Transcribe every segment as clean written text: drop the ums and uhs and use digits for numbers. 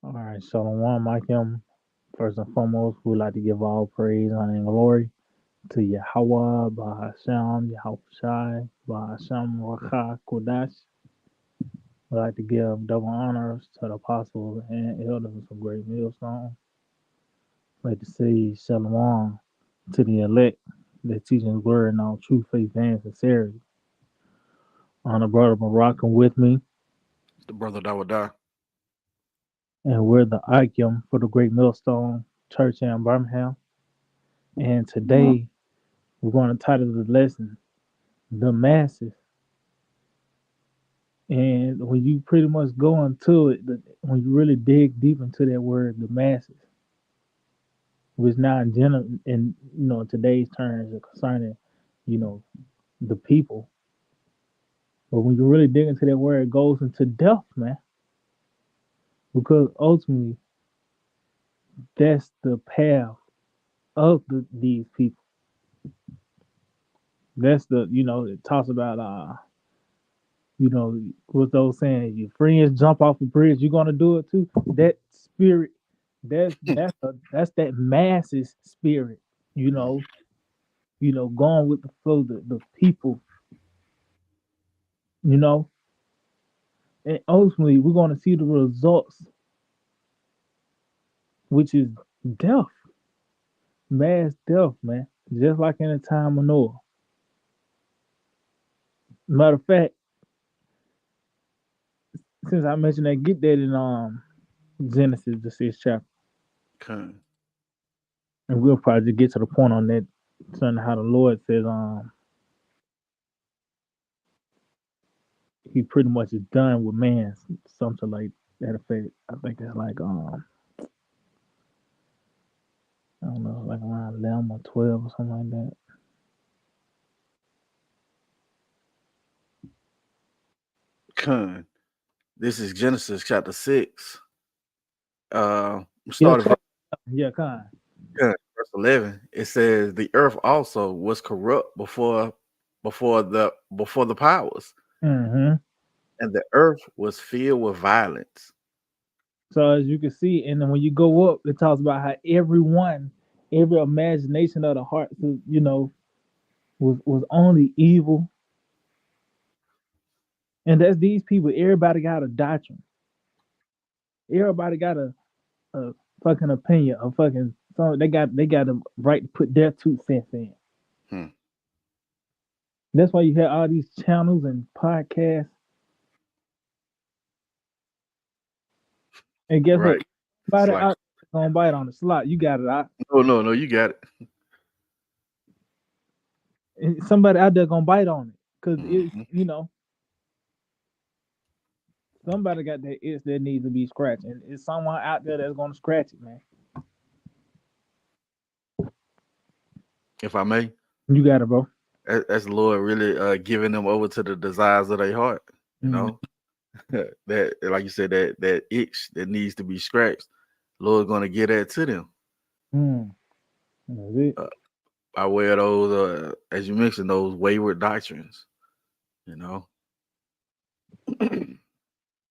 All right, Shalom, Michael. First and foremost, we'd like to give all praise, honor, and glory to Yahawah, by Sham, Yahawashi, by Sham, Rawchaa, Qadash. We'd like to give double honors to the apostles and elders of some great millstone. We'd like to say Shalom to the elect that teaching His word in all true faith and sincerity. On the brother Moroccan with me, The brother that would die. and we're the Icum for the Great Millstone Church in Birmingham. And today we're going to title the lesson "The Masses." And when you pretty much go into it, when you really dig deep into that word, the masses, which now in general, in today's terms, are concerning, you know, the people. But when you really dig into that word, it goes into depth, man, because ultimately that's the path of these people. That's it talks about what those saying, your friends jump off a bridge, you're gonna do it too. That spirit, that's that masses spirit, you know, going with the flow, the people, you know, and ultimately we're gonna see the results, which is death, mass death, man. Just like in the time of Noah. Matter of fact, since I mentioned that, get that in Genesis, the sixth chapter, Okay. and we'll probably get to the point on that, concerning how the Lord says he pretty much is done with man, something like that effect. I think that's like I don't know, like around 11 or 12 or something like that. Okay. This is Genesis chapter 6. Yeah, Started from yeah, kind. verse 11. It says the earth also was corrupt before the powers, Mm-hmm. and the earth was filled with violence. So as you can see, and then when you go up, it talks about how every imagination of the heart, was only evil, and that's these people. Everybody got a doctrine. Everybody got a fucking opinion, a fucking so they got a right to put their 2 cents in. Hmm. That's why you have all these channels and podcasts. And guess what? Right. It's Somebody like out there gonna bite on the slot. You got it out. no, you got it. And somebody out there gonna bite on it. Cause it's Hmm. somebody got that itch that needs to be scratched. And it's someone out there that's gonna scratch it, man. If I may, You got it, bro. that's the Lord really giving them over to the desires of their heart. You Mm, know that, like you said, that itch that needs to be scratched. Lord gonna get that to them. mm, that's it. Uh, by way of those, as you mentioned, those wayward doctrines. You know,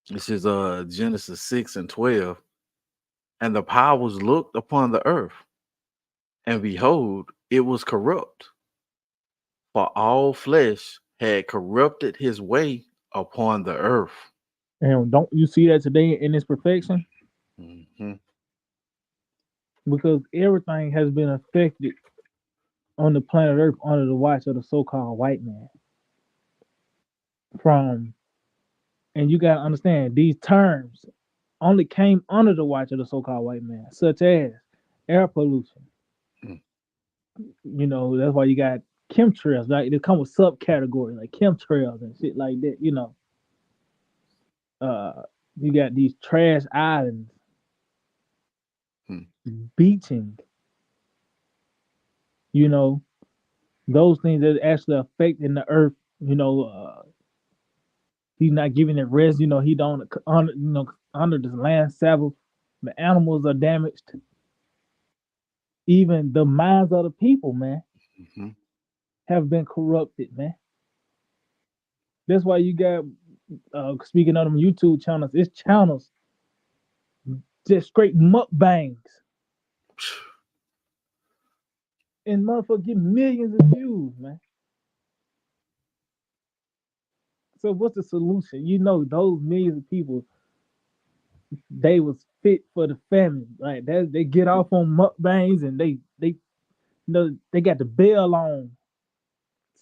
this is Genesis 6:12, and the powers looked upon the earth, and behold, it was corrupt, for all flesh had corrupted his way upon the earth. And don't you see that today in its perfection? Hmm. Because everything has been affected on the planet Earth under the watch of the so-called white man. From and you gotta understand these terms only came under the watch of the so-called white man, such as air pollution. That's why you got chemtrails. Like they come with subcategories like chemtrails and shit like that. Uh, you got these trash islands, beaching. You know, those things that actually affecting the earth. He's not giving it rest. He don't under under this land Sabbath. The animals are damaged. Even the minds of the people, man, Hmm. have been corrupted, man. That's why you got speaking of them YouTube channels, it's channels just straight mukbangs, and motherfucker get millions of views, man. So what's the solution? You know, those millions of people, they was fit for the family. Like that, they get off on mukbangs and they you know they got the bell on.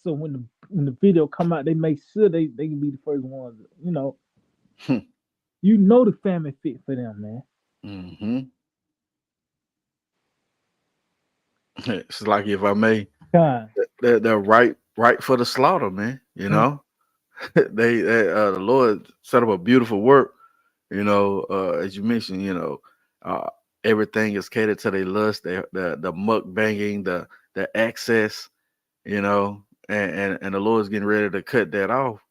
So when the video come out, they make sure they can be the first ones. You know the family fit for them, man. Mm-hmm. It's like, if I may, God. they're right for the slaughter, man. You Mm, know, the Lord set up a beautiful work. As you mentioned, uh, everything is catered to their lust, the muck banging, the access, and the Lord's getting ready to cut that off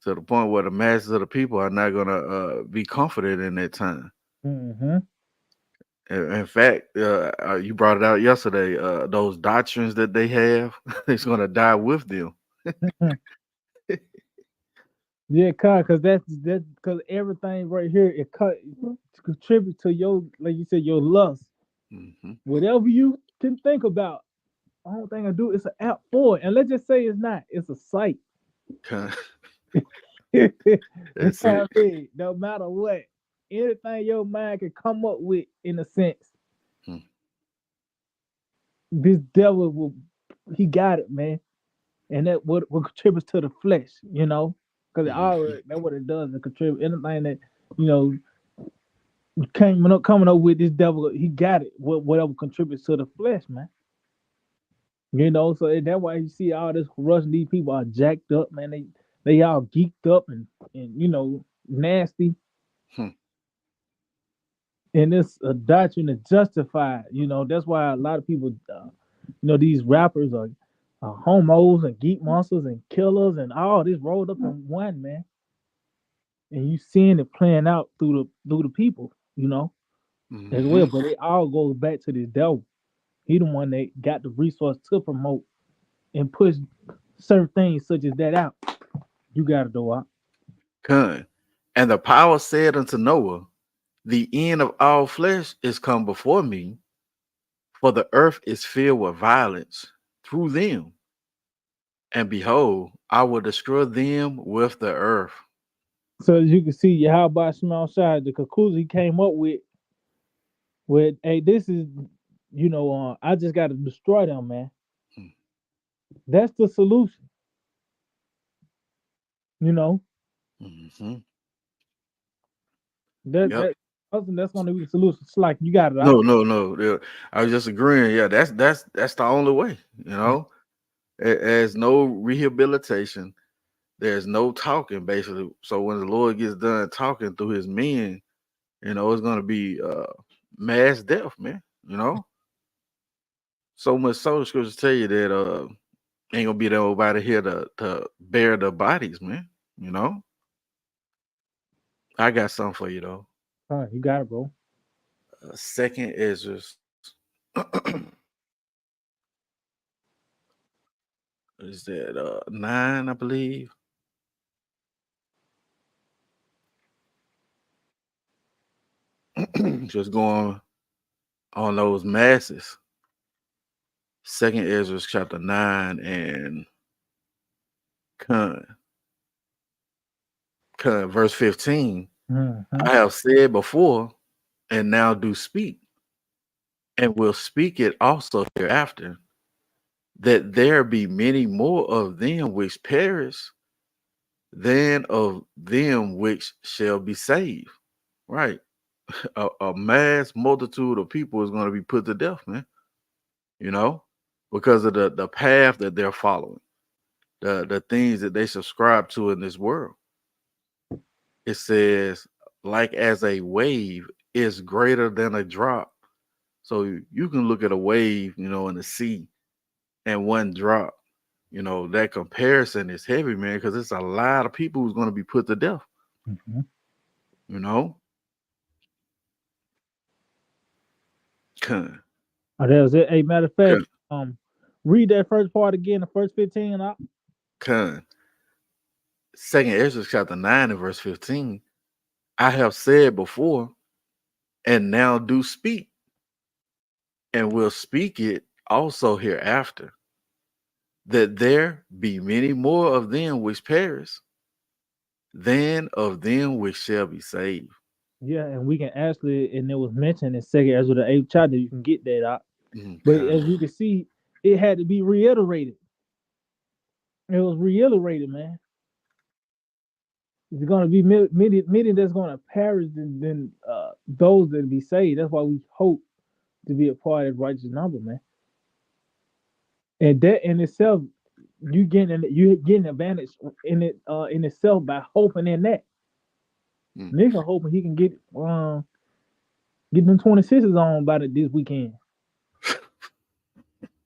to the point where the masses of the people are not gonna be comforted in that time. mm-hmm. In fact, you brought it out yesterday. Those doctrines that they have, it's gonna die with them. Yeah, cause that's because everything right here it contribute to your, like you said, your lust. Hmm. Whatever you can think about, the only thing I do is an app for it. And let's just say it's not, it's a site. That's I it. mean, no matter what, anything your mind can come up with, in a sense, Hmm. this devil will, he got it, man. And that what contributes to the flesh, because it Hmm. already, that's what it does. It contribute anything that you know coming up with this devil. He got it. Whatever contributes to the flesh, man. So that's why you see all this corruption. These people are jacked up, man. They all geeked up and nasty, Hmm. and it's a doctrine to justify. That's why a lot of people, these rappers are homos and geek monsters and killers and all this rolled up in one, man. And you seeing it playing out through the people, as well. Hmm. But it all goes back to this devil. He the one that got the resource to promote and push certain things such as that out. You gotta do it. Con. And the power said unto Noah, the end of all flesh is come before me, for the earth is filled with violence through them. And behold, I will destroy them with the earth. So as you can see, Yahawah small side, the conclusion he came up with, hey, this is, I just got to destroy them, man. That's the solution, you know. Mm-hmm. That Yep. that that's going to be the solution. It's like you got it. No, no, no. Yeah, I was just agreeing. Yeah, that's the only way. There's no rehabilitation. There's no talking, basically. So when the Lord gets done talking through His men, it's gonna be mass death, man. So much so the scriptures tell you that ain't gonna be nobody here to bear the bodies, man. You know. I got something for you though. All right, you got it, bro. Second Ezra, is that 9, I believe. Just going on those masses. Second Ezra chapter 9 and con, verse 15. Mm-hmm. I have said before and now do speak, and will speak it also hereafter, that there be many more of them which perish than of them which shall be saved. Right. A mass multitude of people is going to be put to death, man. You know, because of the path that they're following, the things that they subscribe to in this world. It says, like as a wave is greater than a drop. So you can look at a wave, in the sea, and one drop. That comparison is heavy, man, because it's a lot of people who's going to be put to death. Mm-hmm. You know, Con, Oh, that was it. Hey, matter of fact, con, read that first part again, the first 15. con. Second Ezra chapter 9 and verse 15. I have said before and now do speak, and will speak it also hereafter, that there be many more of them which perish than of them which shall be saved. Yeah, and we can actually, and it was mentioned in Second Ezra the eighth chapter. You can get that out, but Okay. as you can see, it had to be reiterated. It was reiterated, man. It's going to be many that's going to perish than those that be saved. That's why we hope to be a part of the righteous number, man. And that in itself, you getting advantage in it in itself by hoping in that. Mm. Nigga hoping he can get them 26s on by this weekend.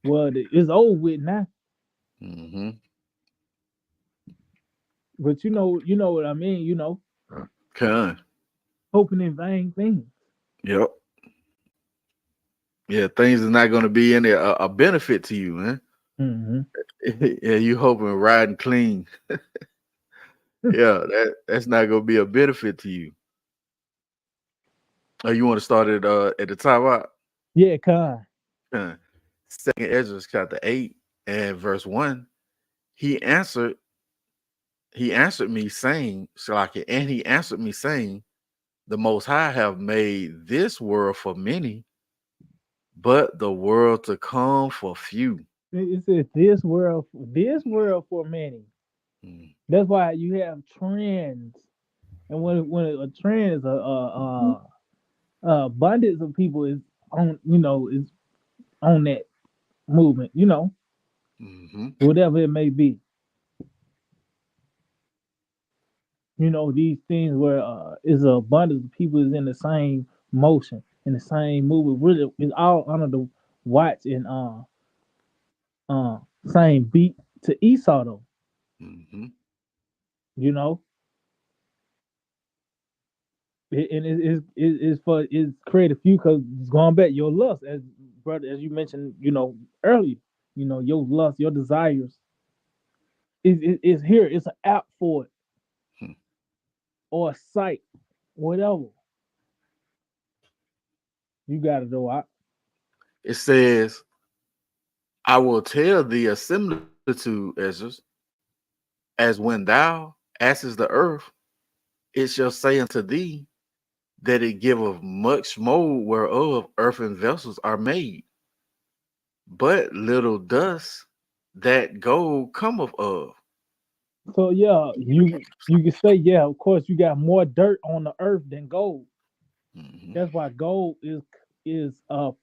Well, it's over with now. Mm-hmm. But you know what I mean. You know, Con. hoping in vain things. Yep. Yeah, things is not going to be any a benefit to you, man. Mm-hmm. Yeah, you hoping riding clean. Yeah, that's not going to be a benefit to you. You want to start at the top out? Yeah, con. Con. Second Ezra chapter 8 and verse 1. He answered, he answered me saying, Shalaki, and he answered me saying, the Most High have made this world for many, but the world to come for few. It says this world for many. Mm. That's why you have trends, and when a trend is a abundance of people is on, is on that movement, Mm-hmm. whatever it may be. These things where is a abundance of people is in the same motion, in the same movement. Really, it's all under the watch and uh same beat to Esau though. Mm-hmm. You know, and it's for it's creative few because it's going back your lust as brother as you mentioned earlier. Your lust, your desires is here. It's an app for it Hmm. or a site, whatever. You got to know. It says, I will tell thee a similitude, Ezra, as when thou askest the earth, it shall say unto thee that it giveth much mold whereof earthen vessels are made, but little dust that gold cometh of. So yeah, you can say yeah. Of course, you got more dirt on the earth than gold. Mm-hmm. That's why gold is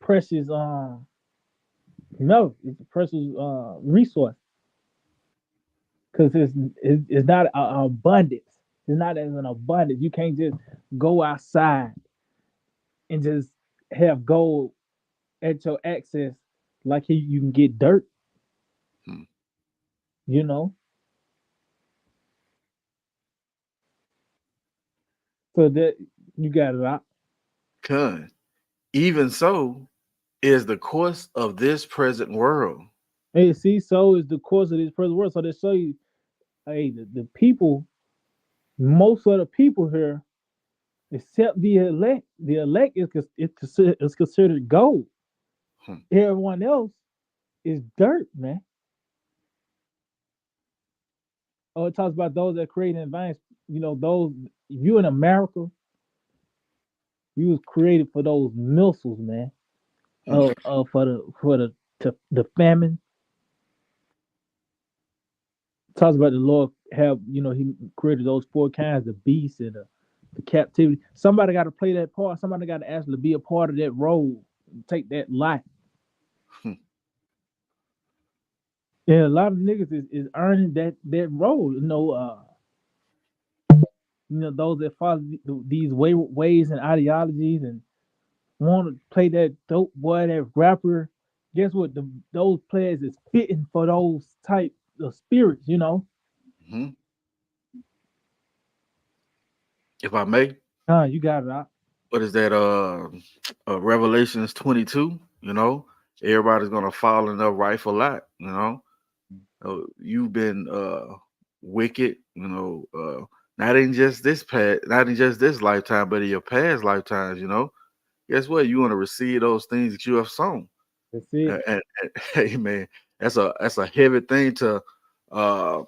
precious. No, it's a precious resource because it's not a abundance. It's not as an abundance. You can't just go outside and just have gold at your access like you can get dirt. Hmm. You know, so that you got it out. Con. Even so is the course of this present world. Hey, see, so is the course of this present world. So they show you, hey, the people, most of the people here, except the elect is considered gold. Hmm. Everyone else is dirt, man. Oh, it talks about those that create in advance. Those if you in America, you was created for those missiles, man. Hmm. For the famine. It talks about the Lord have He created those four kinds: the beasts and the captivity. Somebody got to play that part. Somebody got to actually be a part of that role, take that life. Hmm. And a lot of niggas is earning that role. Those that follow these ways and ideologies and want to play that dope boy, that rapper. Guess what? Those players is fitting for those type of spirits. Hmm. If I may, You got it out. what is that? Revelations 22. Everybody's gonna fall in the rightful lot. You've been wicked. Not in just this lifetime, but in your past lifetimes. guess what? You want to receive those things that you have sown. That's it. And hey man, that's a heavy thing uh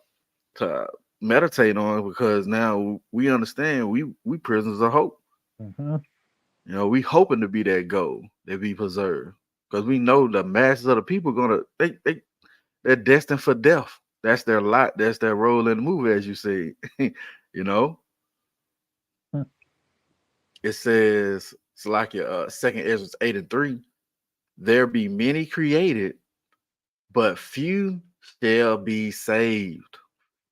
to meditate on, because now we understand we prisoners of hope. Mm-hmm. We hoping to be that goal that be preserved, because we know the masses of the people gonna they're destined for death. That's their lot. That's their role in the movie, as you say. you know, it says it's like your second Ezra 8:3. There be many created, but few shall be saved.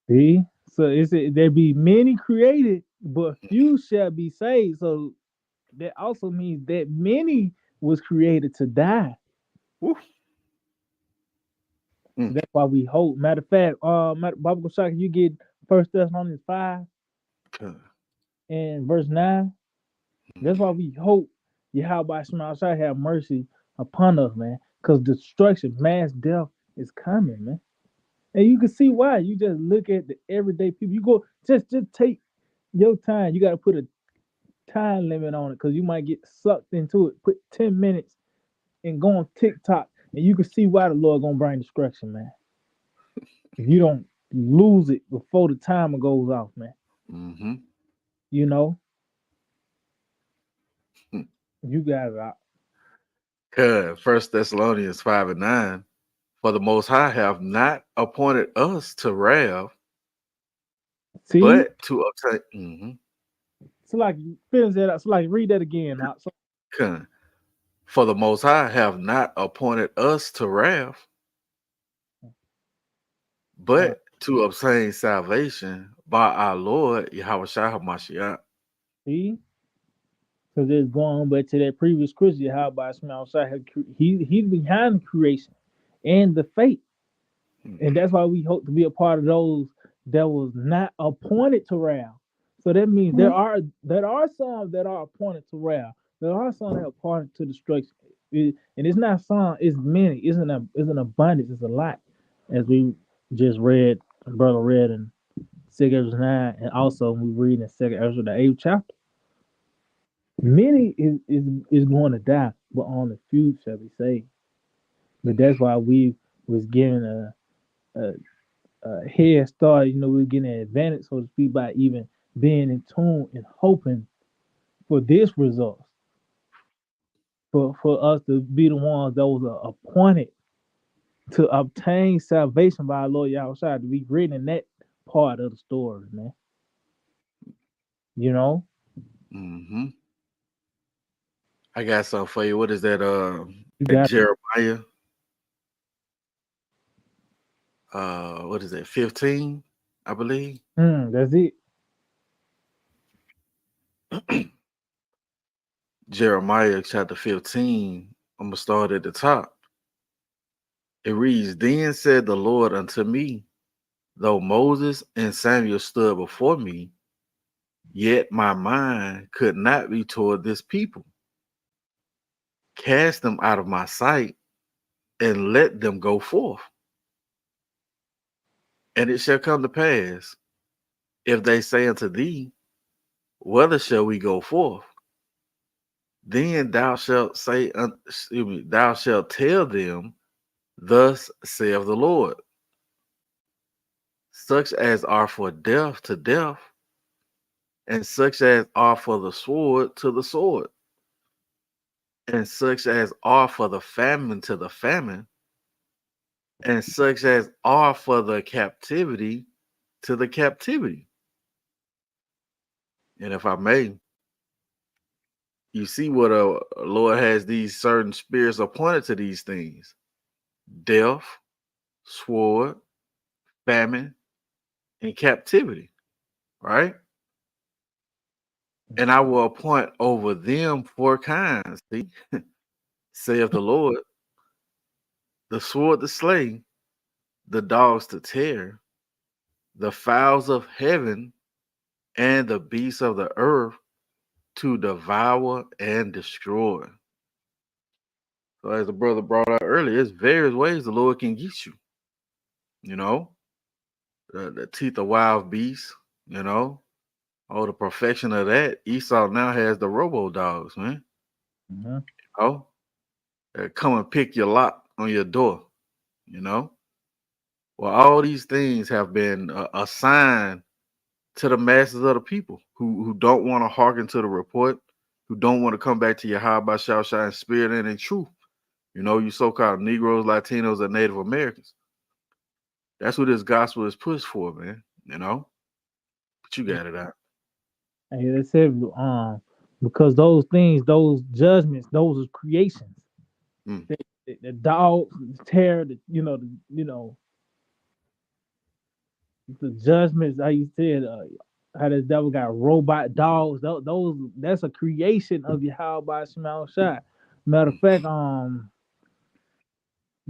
See, so it's there be many created, but few shall be saved. So that also means that many was created to die. Woo. So Mm. that's why we hope. Matter of fact, Bible Shock, you get First Thessalonians 5 Good. and verse 9. That's why we hope Yahawah shall have mercy upon us, man. Because destruction, mass death is coming, man. And you can see why. You just look at the everyday people. You go just take your time. You got to put a time limit on it because you might get sucked into it. Put 10 minutes and go on TikTok, and you can see why the Lord gonna bring destruction, man. If you don't lose it before the timer goes off, man. Mm-hmm. You know, you got it out. Good. First Thessalonians 5:9. For the Most High have not appointed us to wrath, See, but to obtain. so like finish that out. So like read that again. Out. So, Good. For the Most High have not appointed us to wrath, uh, but to obtain salvation by our Lord Yahawashi HaMashiach. see, because it's going back to that previous Christian. How about Smell outside? He's behind the creation and the fate. And that's why we hope to be a part of those that was not appointed to wrath. So that means there are some that are appointed to wrath. There are some that are appointed to destruction. And it's not some, it's many. It's an abundance. It's a lot. As we just read, brother read in 2 Ezra 9, and also we read in 2 Ezra the 8th chapter. Many is going to die, but only few shall be saved. But that's why we was given a head start. We're getting an advantage, so to speak, by even being in tune and hoping for this result. For us to be the ones that was appointed to obtain salvation by our Lord Yahawashi, to be written in that part of the story, man. You know, Mm-hmm. I got something for you. What is that? you At got Jeremiah. What is that? 15, I believe. that's it. Jeremiah chapter 15. I'm gonna start at the top. It reads, Then said the Lord unto me, though Moses and Samuel stood before me, yet my mind could not be toward this people. Cast them out of my sight and let them go forth. And it shall come to pass, if they say unto thee, Whither shall we go forth? Then thou shalt say, thou shalt tell them, Thus saith the Lord, such as are for death to death, and such as are for the sword to the sword, and such as are for the famine to the famine, and such as are for the captivity to the captivity. And if I may, you see what Lord has these certain spirits appointed to these things: death, sword, famine, and captivity, right? And I will appoint over them four kinds, see, saith the Lord: the sword to slay, the dogs to tear, the fowls of heaven, and the beasts of the earth to devour and destroy. So, as the brother brought out earlier, there's various ways the Lord can get you. You know, the teeth of wild beasts. You know, oh, the perfection of that. Esau now has the robo dogs, man. Mm-hmm. Oh, come and pick your lock on your door. You know, well, all these things have been assigned to the masses of the people who don't want to hearken to the report, who don't want to come back to Yahawah Shall Shine spirit and in truth. You know, you so-called Negroes, Latinos, and Native Americans. That's what this gospel is pushed for, man. You know, but you got it out. And they said, because those things, those judgments, those are creations. Mm, The dogs, the terror, the judgments. How you said, how the devil got robot dogs. Those that's a creation of Yahweh Shema Shai. Matter of mm, fact,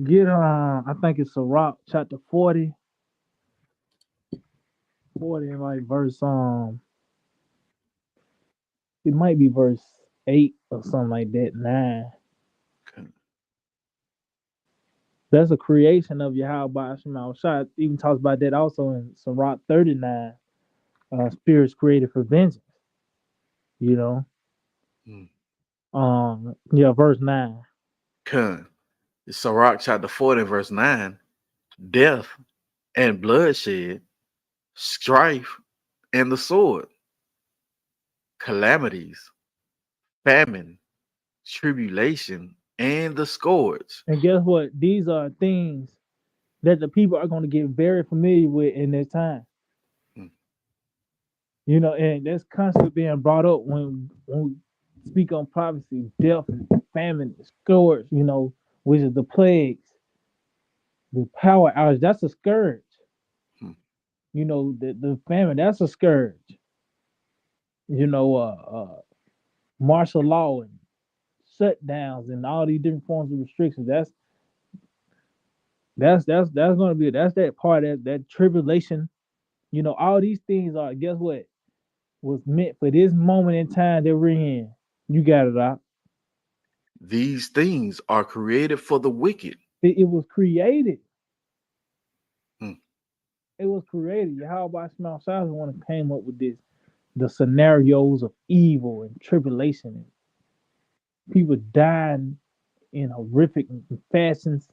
get I think it's Sirach chapter 40, 40, like verse it might be verse 8 or something like that, 9. okay. That's a creation of Yahweh Shema Shai. Even talks about that also in Sirach 39. Spirits created for vengeance. You know, Mm. yeah, verse 9. Con. It's Sirach chapter 40, verse 9. Death and bloodshed, strife and the sword, calamities, famine, tribulation, and the scourge. And guess what? These are things that the people are going to get very familiar with in this time. Mm, And that's constantly being brought up when we speak on prophecy, death and famine, scourge, which is the plagues, the power outage. That's a scourge. mm. The famine, that's a scourge. You know, martial law and shutdowns and all these different forms of restrictions. That's going to be that's that part that tribulation. All these things are. Guess what? Was meant for this moment in time that we're in. You got it out. These things are created for the wicked. It was created. Mm, It was created. Yahweh Shema Shai is the one that came up with this, the scenarios of evil and tribulation and people dying in horrific fashions.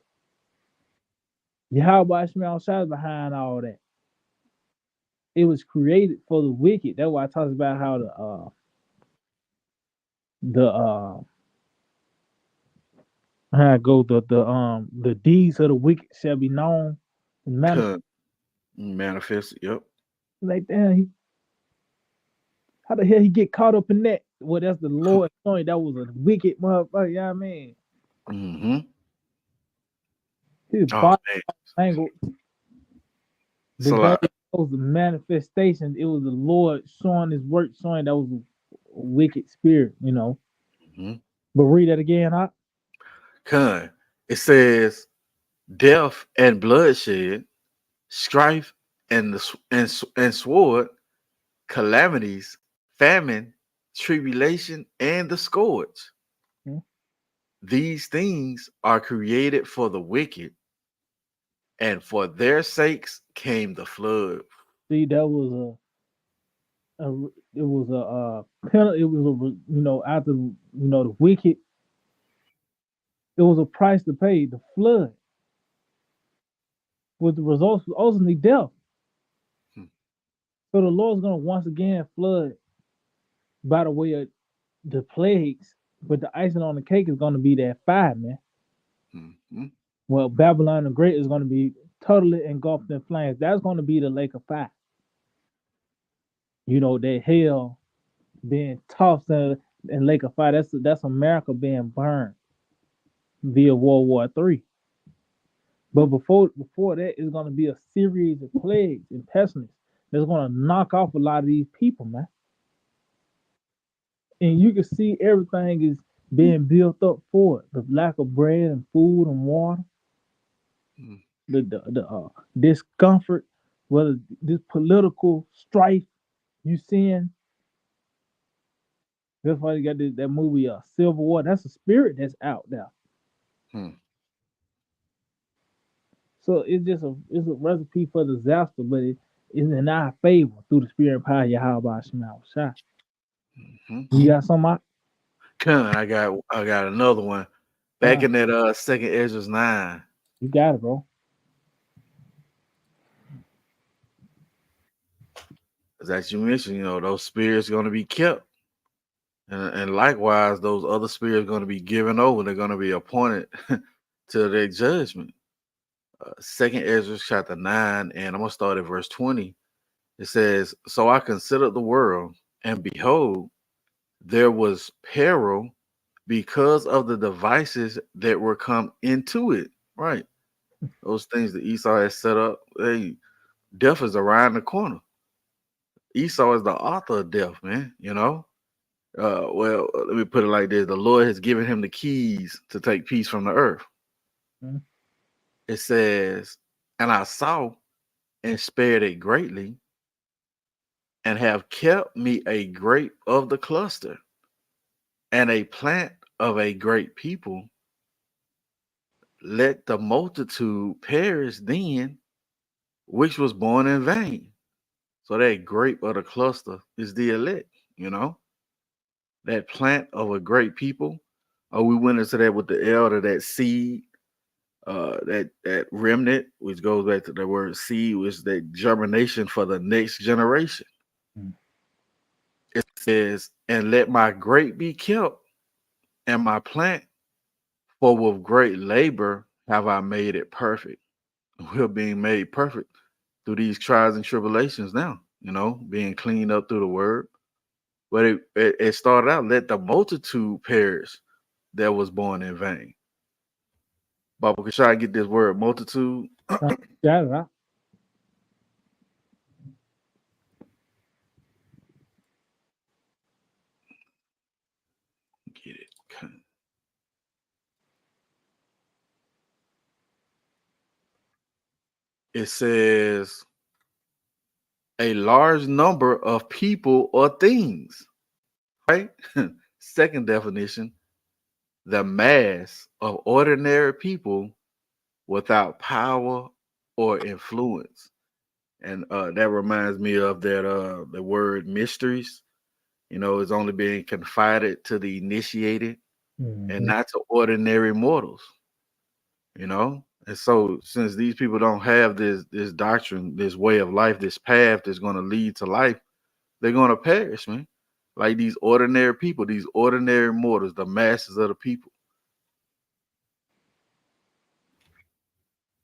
Yahweh Shema Shai is behind all that. It was created for the wicked. That's why I talks about how the how it goes the deeds of the wicked shall be known and manifest. con. Manifest. Yep. Like damn, how the hell he get caught up in that? Well, that's the Lord showing that was a wicked motherfucker. You know what I mean? Mm-hmm. His Oh body man. angle, It's a but that lot. was the manifestation. It was the Lord showing his work, showing that was a wicked spirit. Mm-hmm. But read that again, huh? Con. It says death and bloodshed, strife and and sword, calamities, famine, tribulation, and the scourge. Hmm? These things are created for the wicked, and for their sakes came the flood. See, that was it was a penalty. It was after the wicked, it was a price to pay. The flood, with the results was ultimately death. Hmm, So the Lord's gonna once again flood by the way of the plagues, but the icing on the cake is gonna be that fire, man. hmm, hmm. Well, Babylon the Great is gonna be totally engulfed in flames. That's gonna be the lake of fire. That hell being tossed in lake of fire. That's America being burned via World War III. But before that, it's gonna be a series of plagues and pestilence that's gonna knock off a lot of these people, man. And you can see everything is being built up for it. The lack of bread and food and water, Hmm. the discomfort, whether this political strife you seeing. That's why you got that movie, Civil War. That's a spirit that's out there. Hmm. So it's a recipe for disaster, but it's in our favor through the spirit and power of Yahweh Shema Shai. Hmm. You got something? I got another one. Back Con, in that second Ezra's 9, you got it, bro. as you mentioned, those spirits gonna be kept. And likewise, those other spirits going to be given over. They're going to be appointed to their judgment. Second Ezra chapter 9, and I'm going to start at verse 20. It says, "So I considered the world, and behold, there was peril because of the devices that were come into it." Right. Those things that Esau has set up. Hey, death is around the corner. Esau is the author of death, man. Well, let me put it like this: the Lord has given him the keys to take peace from the earth. Mm, It says, "And I saw and spared it greatly, and have kept me a grape of the cluster, and a plant of a great people. Let the multitude perish then, which was born in vain." So that grape of the cluster is the elect, you know, that plant of a great people. We went into that with the elder, that seed, that remnant, which goes back to the word seed, was that germination for the next generation. mm, It says, "And let my grape be kept, and my plant, for with great labor have I made it perfect." We're being made perfect through these trials and tribulations now, being cleaned up through the word. But it started out, "Let the multitude perish that was born in vain." Baba, can try to get this word multitude. con, got it, huh? Get it. It says a large number of people or things, right? Second definition, the mass of ordinary people without power or influence. And that reminds me of that the word mysteries, is only being confided to the initiated and Mm-hmm. not to ordinary mortals. And so since these people don't have this doctrine, this way of life, this path that's going to lead to life, they're going to perish, man. Like these ordinary people, these ordinary mortals, the masses of the people.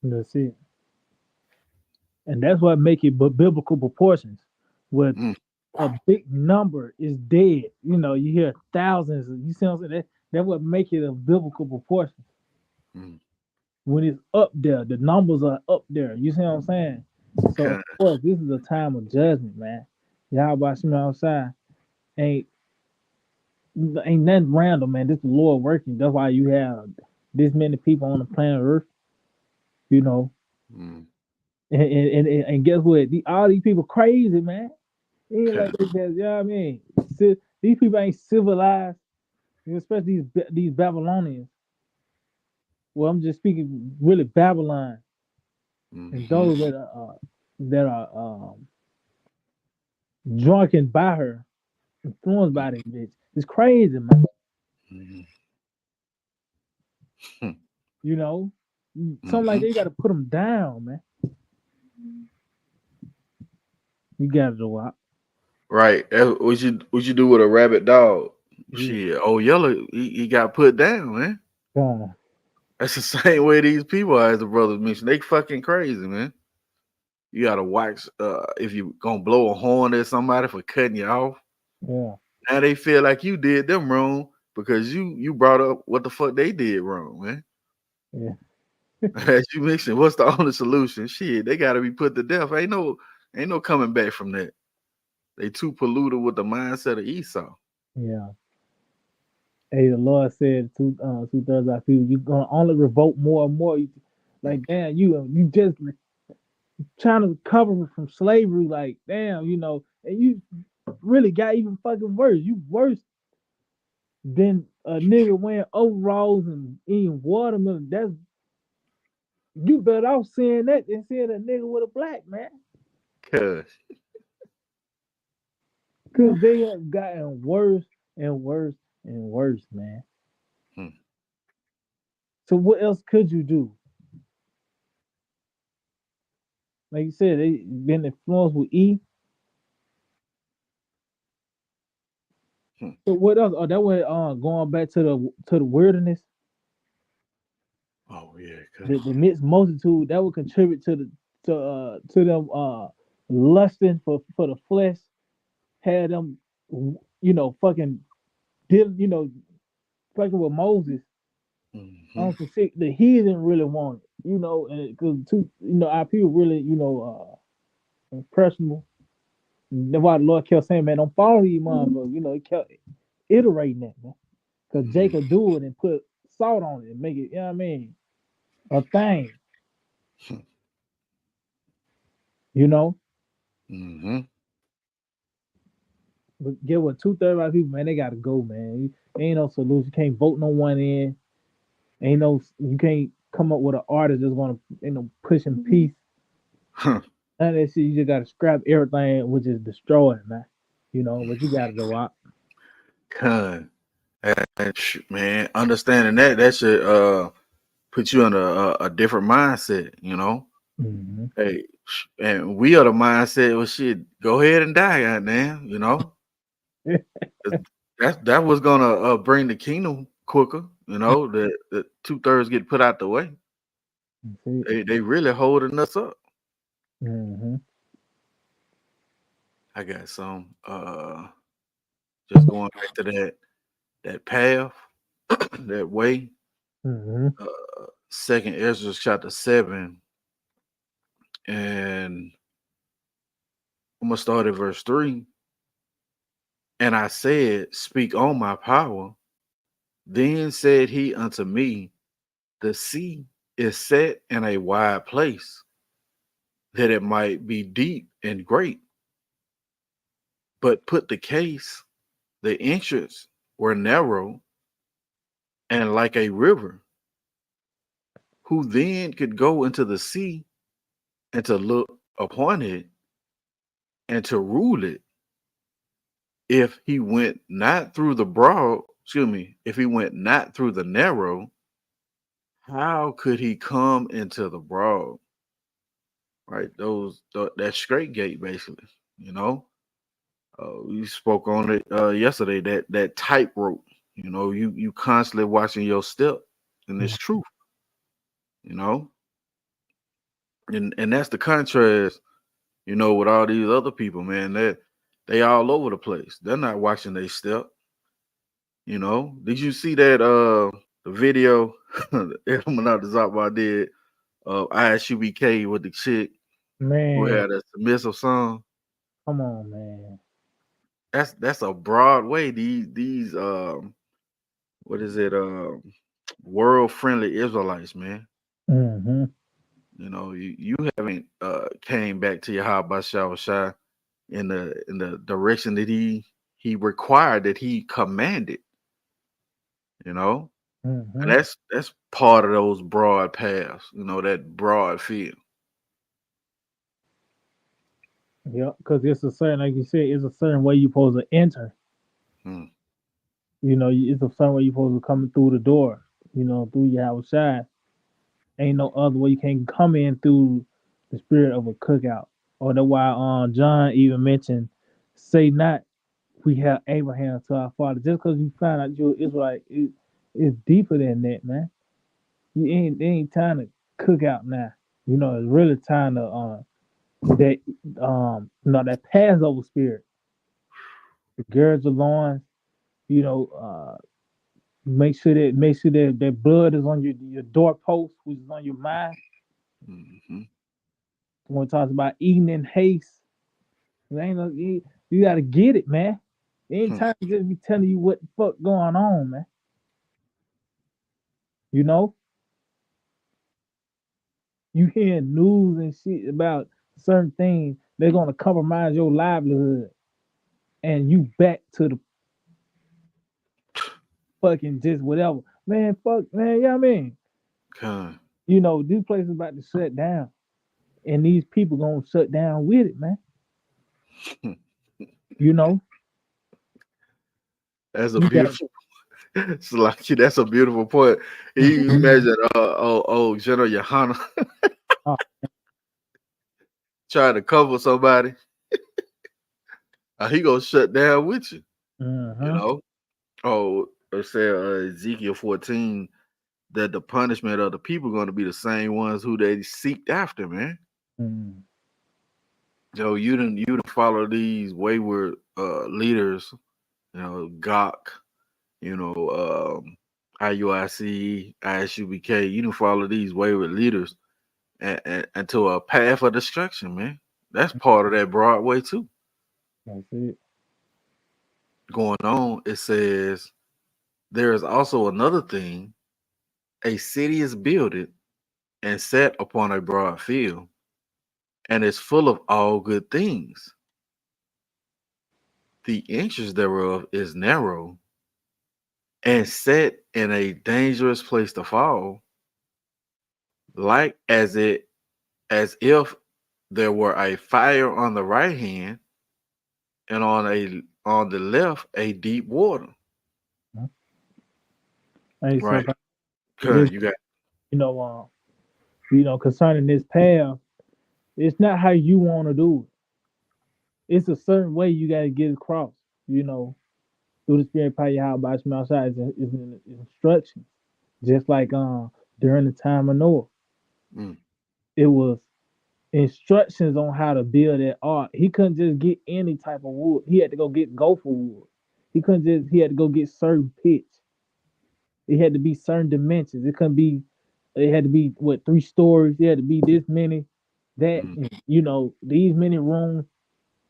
That's it. And that's what make it biblical proportions. With Mm, a big number is dead. You hear thousands. You see what I'm saying? That's what make it a biblical proportion. mm. When it's up there, the numbers are up there. You see what I'm saying? So of Kind course, this is a time of judgment, man. Yahweh Shema outside ain't ain't nothing random, man. This is the Lord working. That's why you have this many people on the planet Earth. You know, mm, and guess what? All these people crazy, man. It ain't like kind they just, you know what I mean? These people ain't civilized, especially these Babylonians. Well, I'm just speaking really Babylon and mm-hmm, those that are drunken by her, influenced by this bitch. It's crazy, man. mm-hmm, You know, something like mm-hmm. they got to put them down, man. You got to do what? Right. What you do with a rabbit dog? Yeah, Shit. Oh, yellow, he got put down, man. God, That's the same way these people are, as the brothers mentioned. They fucking crazy, man. You gotta watch if you gonna blow a horn at somebody for cutting you off. yeah, Now they feel like you did them wrong because you brought up what the fuck they did wrong, man. yeah, As you mentioned, what's the only solution? Shit, they gotta be put to death. Ain't no coming back from that. They too polluted with the mindset of Esau. yeah. Hey, the Lord said 2/3 of our people, you're gonna only revolt more and more. Like, damn, you just trying to recover from slavery. Like, damn, and you really got even fucking worse. You worse than a nigga wearing overalls and eating watermelon. That's you better off saying that than saying a nigga with a black man. Cuz Cause they have gotten worse and worse and worse, man. Hmm. So what else could you do? Like you said, they been influenced with E. Hmm. So what else? Oh, that way, going back to the wilderness, Oh yeah, the mixed multitude that would contribute to them lusting for the flesh, had them, fucking did fucking with Moses mm-hmm. on some shit that he didn't really want, and because our people really, impressionable. That's why the Lord kept saying, man, don't follow these motherfuckers. He kept iterating that, man. Because Jacob do it and put salt on it and make it, a thing, you know. Mm-hmm. But get what, 2/3 of people, man, they gotta go, man. Ain't no solution. You can't vote no one in. Ain't no, you can't come up with an artist that's gonna, pushing peace. None of that shit. You just gotta scrap everything, which is destroying, man. But you gotta go out. Con. Man, understanding that should put you in a different mindset, you know. Hmm. Hey, and we are the mindset, well shit, go ahead and die, goddamn, you know. 'Cause that was gonna bring the kingdom quicker, you know, the 2/3 get put out the way. They really holding us up. Mm-hmm. I got some just going back to that path, that way. Mm-hmm. Second Ezra chapter 7, and I'm gonna start at verse 3. And I said, speak on my power. Then said he unto me, the sea is set in a wide place, that it might be deep and great. But put the case, the entrance were narrow and like a river. Who then could go into the sea and to look upon it and to rule it, if he went not through the broad, excuse me, if he went not through the narrow, how could he come into the broad? Right? That straight gate, basically. You know, we spoke on it yesterday. That tightrope. You constantly watching your step, and it's truth. You know, and that's the contrast. With all these other people, man, they all over the place. They're not watching their step. Did you see that the video Illuminati did of ISUBK with the chick who Man, had a submissive song? come on, man. That's a broad way. These what is it? World friendly Israelites, man. Mm-hmm. You haven't came back to Yahawashi in the direction that he required, that he commanded, you know? And Mm-hmm. that's part of those broad paths, that broad field. Yep, because it's a certain, like you said, it's a certain way you're supposed to enter. Hmm. It's a certain way you're supposed to come through the door. Through your outside. Ain't no other way. You can't come in through the spirit of a cookout. Or that's why John even mentioned, say not we have Abraham to our father. Just because you find out you're Israelite, it's deeper than that, man. It ain't time to cook out now. It's really time to that that Passover spirit. The girds of loins, you know, make sure that that blood is on your doorpost, which is on your mind. Hmm. When it talks about eating in haste, you gotta get it, man. Ain't Hmm. time to just be telling you what the fuck going on, man. You know, you hearing news and shit about certain things, they're gonna compromise your livelihood, and you back to the fucking just whatever, man. Fuck, man. Yeah, I mean, Okay. these places about to shut down, and these people gonna shut down with it, man. You know, That's a you got beautiful. It's like that's a beautiful point. You imagine, General Yohana Oh, trying to cover somebody, he gonna shut down with you. You mm-hmm. know. Oh, it said Ezekiel 14 that the punishment of the people going to be the same ones who they seeked after, man. Mm. Joe, you didn't follow these wayward leaders, Gok, IUIC, ISUBK. You didn't follow these wayward leaders and to a path of destruction, man. That's part of that Broadway too. That's it. Going on, it says there is also another thing. A city is builded and set upon a broad field, and is full of all good things. The entrance thereof is narrow, and set in a dangerous place to fall, like as if there were a fire on the right hand, and on the left a deep water. Mhm. Hey, so Right. if I say this, Cause you got you know, concerning this path, it's not how you want to do it. It's a certain way you got to get across. You know, through the spirit power Yahweh by Shema outside is in instructions. Just like during the time of Noah, mm, it was instructions on how to build that ark. He couldn't just get any type of wood. He had to go get gopher wood. He had to go get certain pitch. It had to be certain dimensions. It had to be what 3 stories. It had to be this many, that mm, these many rooms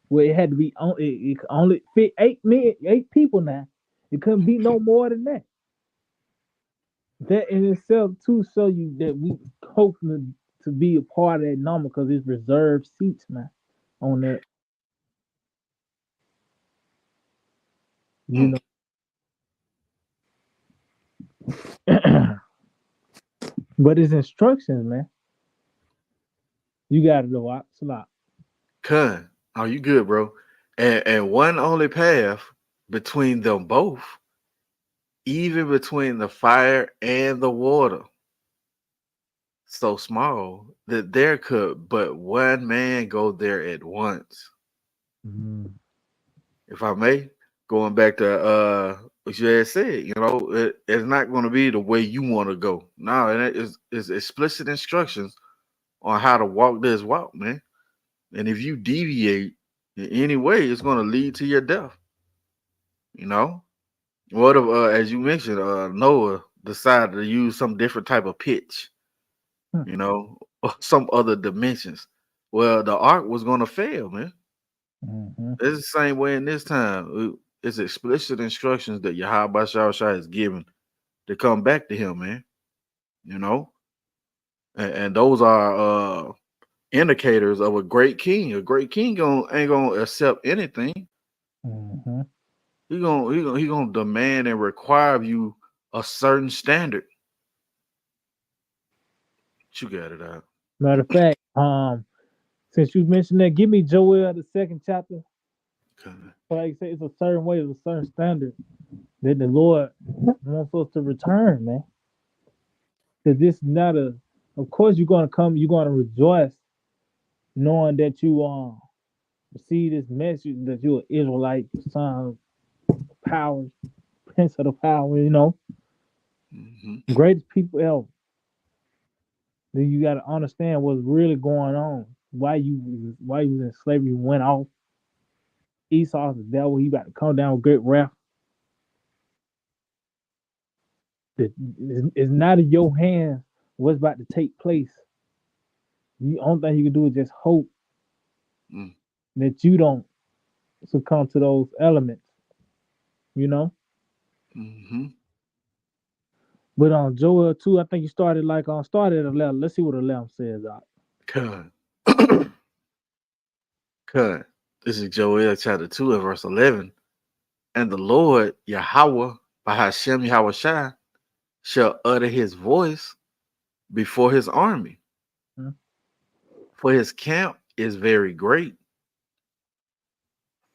where it had to be on it could only fit 8 men, 8 people now. It couldn't be no more than that. That in itself too show you that we hoping to be a part of that number because it's reserved seats now on that, mm. you know. But it's instructions, man. You got to do what? Slop. Cuz, are you good, bro? And one only path between them both, even between the fire and the water, so small that there could but one man go there at once. Mm-hmm. If I may, going back to what you had said, it's not going to be the way you want to go. No, it is explicit instructions on how to walk this walk, man. And if you deviate in any way, it's going to lead to your death. You know, what if, as you mentioned, Noah decided to use some different type of pitch, or some other dimensions? Well, the ark was going to fail, man. Mm-hmm. It's the same way in this time. It's explicit instructions that Yahawashi is given to come back to him, man. You know, and those are indicators of a great king. A great king ain't gonna accept anything. Mm-hmm. He gonna demand and require of you a certain standard. You got it out. Matter of fact, since you mentioned that, give me Joel the second chapter. Okay. So like you say, it's a certain way, it's a certain standard that the Lord wants us to return, man. Because this is not a. Of course, you're gonna come. You're gonna rejoice knowing that you receive this message that you're an Israelite, son of power, prince of the power. Hmm. Greatest people ever. Then you got to understand what's really going on. Why you was in slavery? You went off. Esau's the devil. He about to come down with great wrath. It's not in your hands what's about to take place. The only thing you can do is just hope Mm. that you don't succumb to those elements. You know. Hmm. But on Joel 2, I think you started started at 11. Let's see what 11 says. Cut. Cut. This is Joel chapter 2 and verse 11. And the Lord Yahawah by Hashem Yahawashi shall utter his voice before his army, Hmm? for his camp is very great,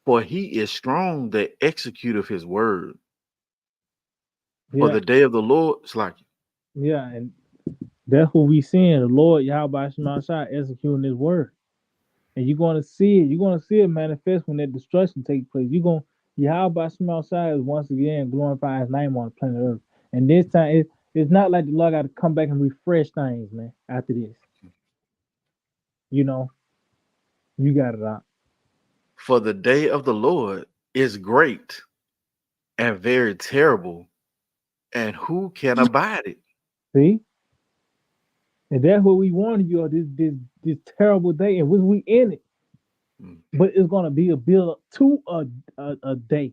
for he is strong that executeth his word. For Yeah, the day of the Lord is like yeah, and that's what we seeing. The Lord Yahweh Shema Shai executing His word, and you're gonna see it. You're gonna see it manifest when that destruction takes place. You're gonna Yahweh Shema Shai is once again glorify His name on the planet Earth, and this time it's not like the Lord got to come back and refresh things, man. After this, you know, you got it out. for the day of the Lord is great and very terrible, and who can abide it? See, and that's what we warned you of this terrible day, and we in it. Mm. But it's gonna be a build up to a day,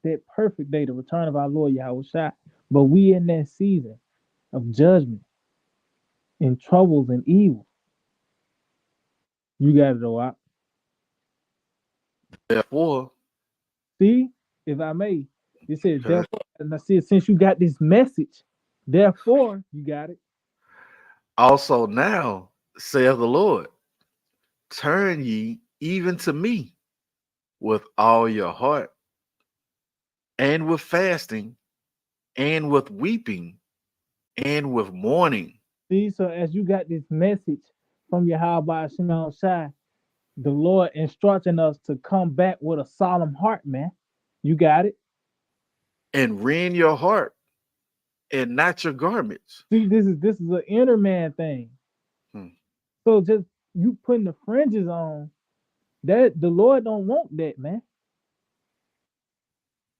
that perfect day, the return of our Lord Yahawashi. But we in that season of judgment and troubles and evil. You got it all out. Therefore, See, if I may, it says uh, therefore, and I said since you got this message, therefore you got it. also now saith the Lord, turn ye even to me with all your heart, and with fasting, and with weeping, and with mourning. See, so as you got this message from Yahweh Shema Shai, the Lord instructing us to come back with a solemn heart, man. You got it. And rend your heart and not your garments. See, this is an inner man thing. Hmm. So just you putting the fringes on, that the Lord don't want that, man.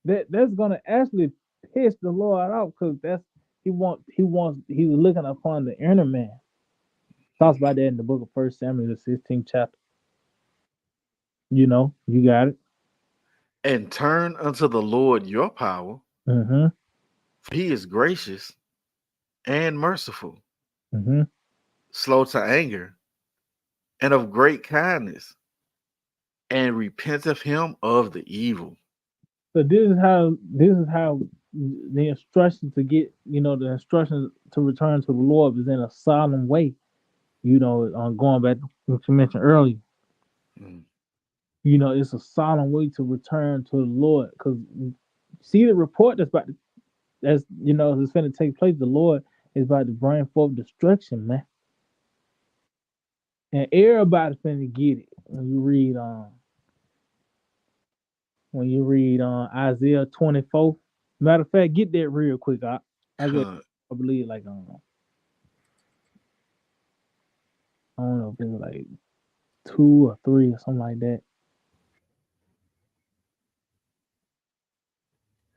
That's gonna actually piss the Lord off because that's he was looking upon the inner man. Talks about that in the book of First Samuel, the 16th chapter. You got it. And turn unto the Lord your power, Mm-hmm. for he is gracious and merciful, Mm-hmm. slow to anger, and of great kindness, and repenteth him of the evil. So this is how the instructions to get, the instructions to return to the Lord is in a solemn way. Going back to what you mentioned earlier, Mm. it's a solemn way to return to the Lord. Because see the report that's going to take place. The Lord is about to bring forth destruction, man, and everybody's going to get it. When you read Isaiah 24. Matter of fact, get that real quick. Isaiah, Con, I believe, like I don't know if it's like 2 or 3 or something like that.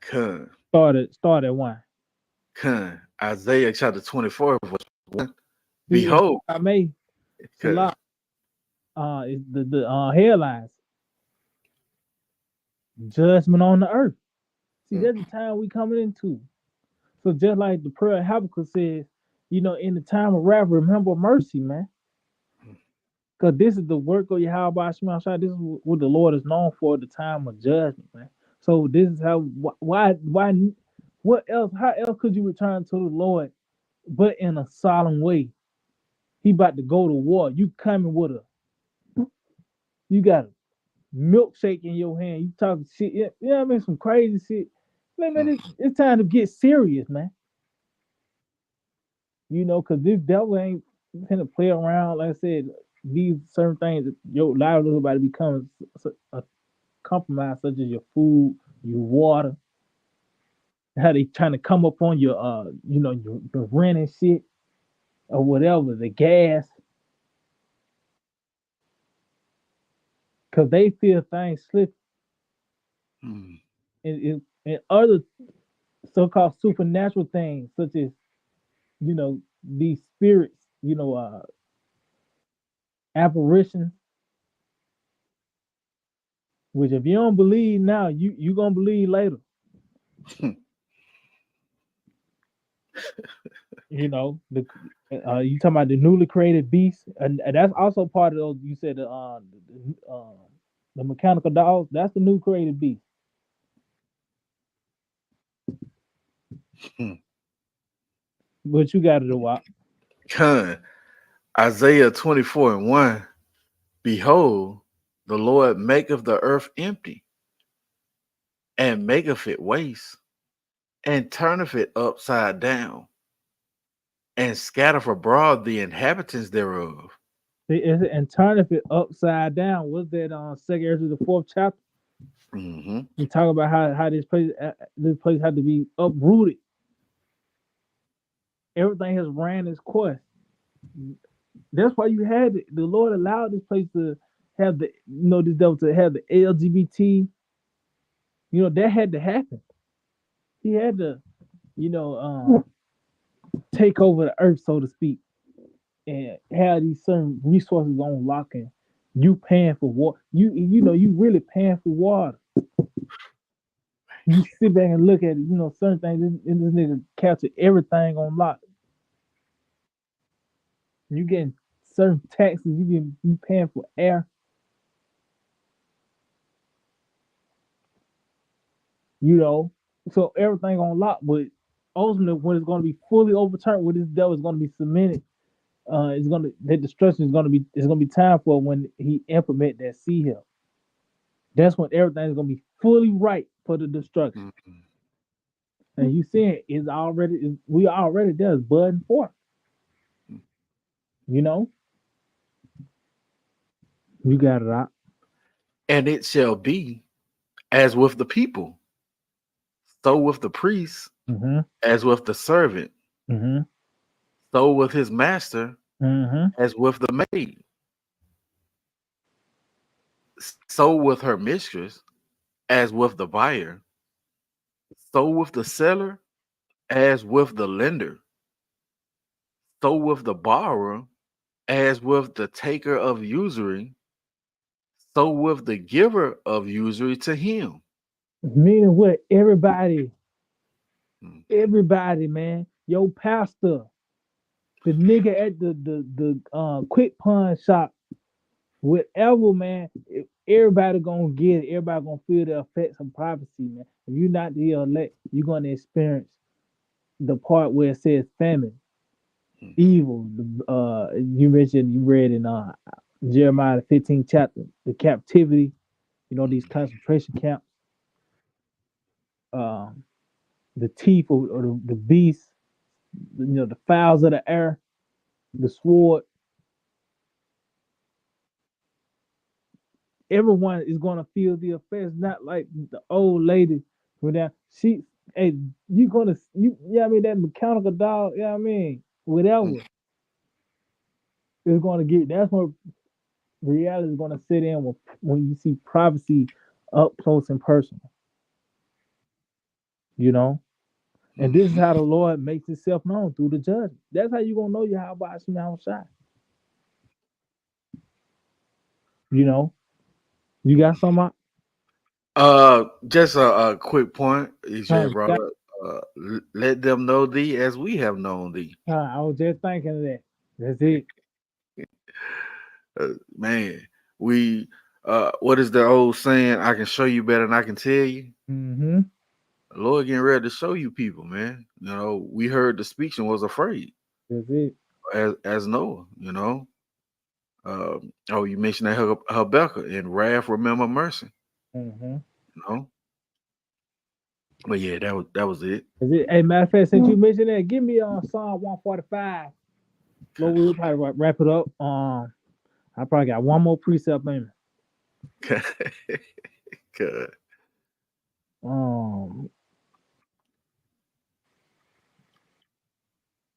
con, Start at one. Isaiah chapter 24, verse 1. See, if Behold, I may, con, Salah, is the headlines, judgment on the earth. See, mm, that's the time we coming into. So just like the prayer of Habakkuk says, in the time of wrath, remember mercy, man. Because this is the work of Yahawah Shema Shai. This is what the Lord is known for, the time of judgment, man. So this is how, why, what else, how else could you return to the Lord but in a solemn way? He about to go to war. You coming with you got a milkshake in your hand. You talking shit. Yeah, you know what I mean? Some crazy shit. Man, mm, it's time to get serious, man. Because this devil ain't gonna play around. Like I said, these certain things, your livelihood about to become a compromise, such as your food, your water, how they trying to come up on your rent and shit or whatever, the gas, because they feel things slip mm. and other so-called supernatural things, such as these spirits, apparitions. Which if you don't believe now, you gonna believe later. The you talking about the newly created beast, and that's also part of those. You said the mechanical dolls. That's the new created beast. But you got it a while. Con, Isaiah 24 and 1. Behold, the Lord maketh the earth empty, and maketh it waste, and turneth it upside down, and scattereth abroad the inhabitants thereof. And turneth it upside down. What's that on second Ezra the fourth chapter? Hmm. We talk about how this place had to be uprooted. Everything has ran its course. That's why you had the Lord allowed this place to have this devil to have the LGBT. That had to happen. He had to, you know, take over the earth, so to speak, and have these certain resources on lock. And you paying for water. You really paying for water. You sit back and look at it. Certain things. And this nigga capture everything on lock. You getting certain taxes. You paying for air. You know, so everything on lock. But ultimately, when it's going to be fully overturned, when this devil is going to be cemented, it's going to that destruction is going to be. It's going to be time for when he implement that sea hill. That's when everything is going to be fully right for the destruction. And you seeing we already there, it's budding forth. You know, you got it out. And it shall be as with the people, so with the priest, Mm-hmm. as with the servant, Mm-hmm. so with his master, Mm-hmm. as with the maid, so with her mistress, as with the buyer, so with the seller, as with the lender, so with the borrower, as with the taker of usury, so with the giver of usury to him. Meaning what? Mm, Everybody, man. Your pastor, the nigga at the quick pawn shop, whatever, man. Everybody gonna get it. Everybody gonna feel the effects of prophecy, man. If you're not the elect, you're gonna experience the part where it says famine, mm, evil. You read in Jeremiah the 15th chapter, the captivity. These mm, concentration camps, um, the teeth or the beast, the fowls of the air, the sword. Everyone is gonna feel the effects. Not like the old lady when that hey, I mean, that mechanical dog, I mean, mm, whatever is gonna get. That's what reality is gonna sit in when you see prophecy up close and personal. You know, and this is mhm. how the Lord makes Himself known through the judgment. That's how you gonna know Yahawashi. You know, you got some. Just a quick point you Huh, just brought up. Let them know thee as we have known thee. I was just thinking of that. That's it. Man, we what is the old saying? I can show you better than I can tell you. Mm-hmm. The Lord getting ready to show you people, man. We heard the speech and was afraid That's it. as Noah. Oh, you mentioned that Habakkuk and wrath, remember mercy. Mm-hmm. You know, but yeah, that was it. That's it. Hey, matter of fact, since you mentioned that, give me on Psalm 145. Lord, we'll probably wrap it up. I probably got one more precept in me. Good. Um,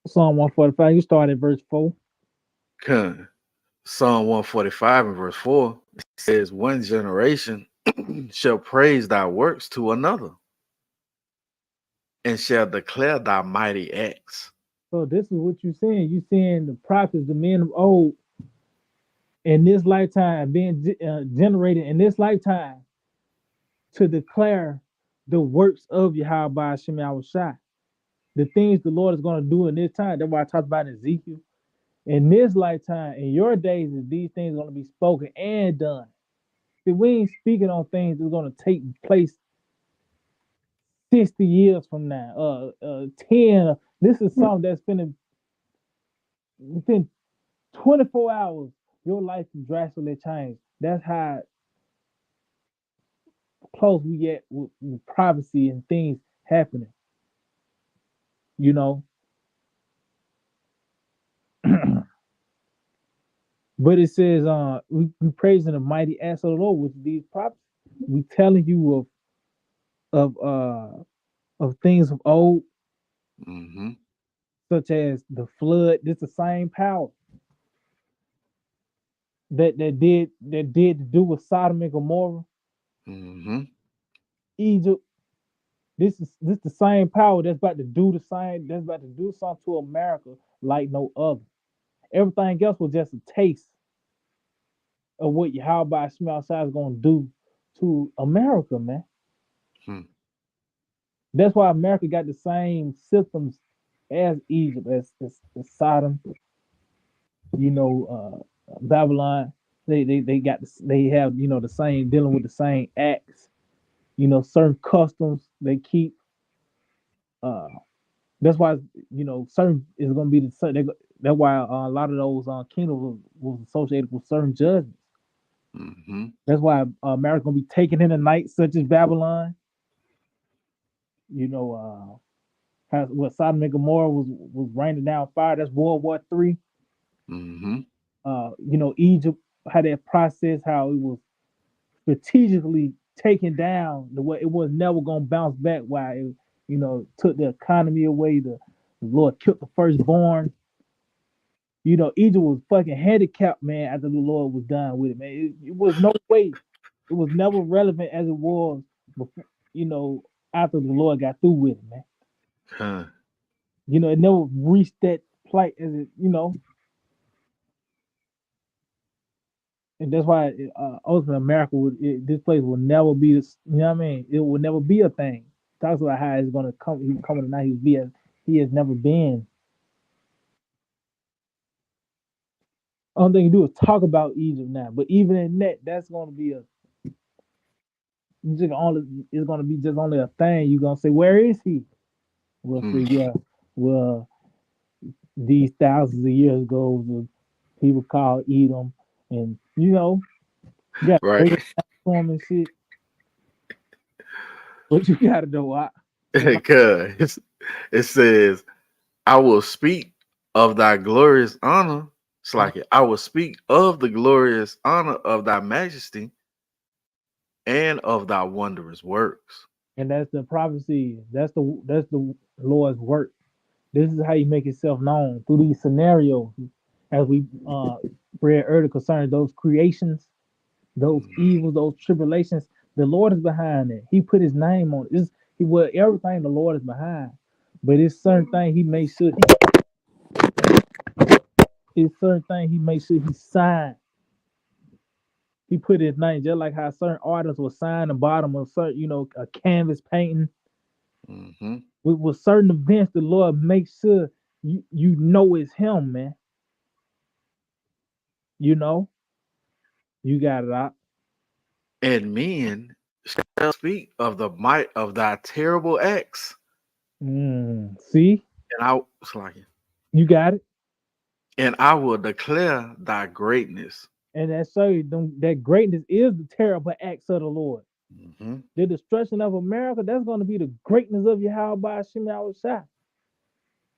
Psalm 145. You start at verse 4. Good. Psalm 145 and verse 4 says, "One generation shall praise thy works to another, and shall declare thy mighty acts." So this is what you're seeing. You seeing the prophets, the men of old, in this lifetime being generated in this lifetime to declare the works of Yahweh Hashem Yahawashi. The things the Lord is going to do in this time. That's why I talked about Ezekiel. In this lifetime, in your days, is these things going to be spoken and done. See, we ain't speaking on things that's going to take place 60 years from now. 10. This is something that's been within 24 hours. Your life can drastically change. That's how close we get with privacy and things happening. You know, but it says, we praising the mighty acts of the Lord with these prophets. We telling you of of things of old, Mm-hmm. such as the flood. This the same power that did to do with Sodom and Gomorrah, Mm-hmm. Egypt. This the same power that's about to do the same. That's about to do something to America like no other. Everything else was just a taste of what Yahawah Shema is gonna do to America, man. Hmm. That's why America got the same systems as Egypt, as Sodom, Babylon. They got they have the same, dealing with the same acts. Certain customs they keep. Uh, that's why certain is gonna be the certain. That's why a lot of those kingdoms was associated with certain judgments. Mm-hmm. That's why America gonna be taken in the night, such as Babylon. You know, how what Sodom and Gomorrah was raining down fire. That's World War III. Mm-hmm. Egypt, how that process, how it was strategically taken down, the way it was never gonna bounce back. Why it, took the economy away. The Lord killed the firstborn. Egypt was fucking handicapped, man. After the Lord was done with it, man, it was no way. It was never relevant as it was before. After the Lord got through with it, man. Huh. It never reached that plight as it. And that's why ultimately America this place will never be this. You know what I mean? It will never be a thing. Talks about how it's gonna come. He coming tonight. He has never been. Only thing you do is talk about Egypt now. But even in that, that's gonna be a you just only it's gonna be just only a thing. You're gonna say, where is he? We'll Hmm. say, yeah. Well, these thousands of years ago, the people called Edom, and you got Right. break it down for 'em and shit. But you gotta know why. If I Because it says, I will speak of thy glorious honor. It's like it. I will speak of the glorious honor of thy majesty and of thy wondrous works. And that's the prophecy. That's the Lord's work. This is how you make yourself known through these scenarios, as we read earlier concerning those creations, those evils, those tribulations. The Lord is behind it. He put His name on it. He will everything the Lord is behind, but it's certain thing He makes sure it's certain thing He makes sure He signed. He put His name, just like how certain artists will sign the bottom of certain, a canvas painting Mm-hmm. with certain events. The Lord makes sure you know it's Him, man. You know, you got it out. And men shall speak of the might of thy terrible acts. See, And I it's like it. you got it. And I will declare thy greatness. And that shows you that greatness is the terrible acts of the Lord. Mm-hmm. The destruction of America, that's going to be the greatness of Yahawah Shem Yahawashi.